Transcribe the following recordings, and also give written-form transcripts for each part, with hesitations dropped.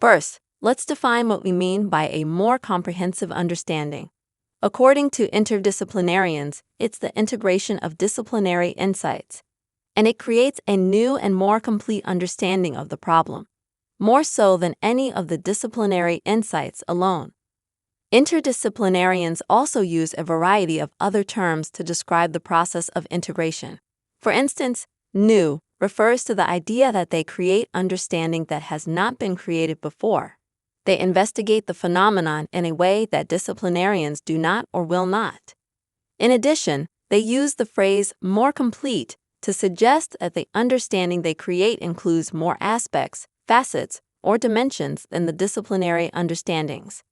First, let's define what we mean by a more comprehensive understanding. According to interdisciplinarians, it's the integration of disciplinary insights, and it creates a new and more complete understanding of the problem, more so than any of the disciplinary insights alone. Interdisciplinarians also use a variety of other terms to describe the process of integration. For instance, new refers to the idea that they create understanding that has not been created before. They investigate the phenomenon in a way that disciplinarians do not or will not. In addition, they use the phrase more complete to suggest that the understanding they create includes more aspects, facets, or dimensions than the disciplinary understandings.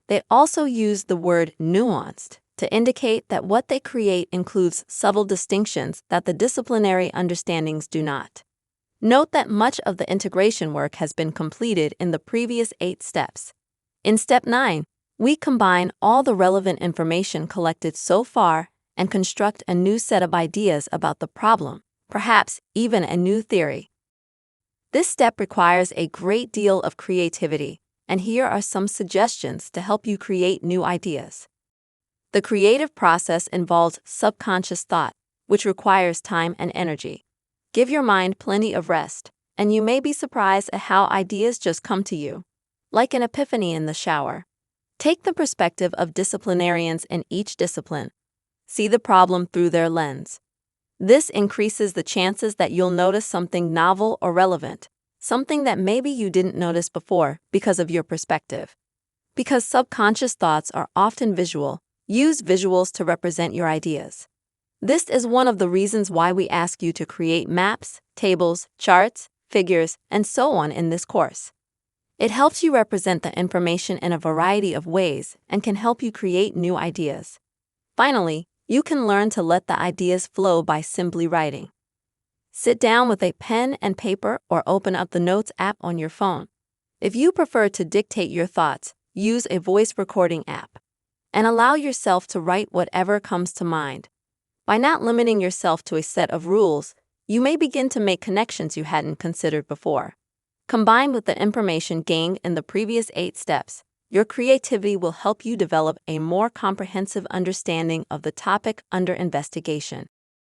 They also use the word nuanced to indicate that what they create includes subtle distinctions that the disciplinary understandings do not. Note that much of the integration work has been completed in the previous 8 steps. In Step 9, we combine all the relevant information collected so far and construct a new set of ideas about the problem, perhaps even a new theory. This step requires a great deal of creativity, and here are some suggestions to help you create new ideas. The creative process involves subconscious thought, which requires time and energy. Give your mind plenty of rest, and you may be surprised at how ideas just come to you, like an epiphany in the shower. Take the perspective of disciplinarians in each discipline. See the problem through their lens. This increases the chances that you'll notice something novel or relevant, something that maybe you didn't notice before because of your perspective. Because subconscious thoughts are often visual, use visuals to represent your ideas. This is one of the reasons why we ask you to create maps, tables, charts, figures, and so on in this course. It helps you represent the information in a variety of ways and can help you create new ideas. Finally, you can learn to let the ideas flow by simply writing. Sit down with a pen and paper or open up the Notes app on your phone. If you prefer to dictate your thoughts, use a voice recording app. And allow yourself to write whatever comes to mind. By not limiting yourself to a set of rules, you may begin to make connections you hadn't considered before. Combined with the information gained in the previous 8 steps, your creativity will help you develop a more comprehensive understanding of the topic under investigation.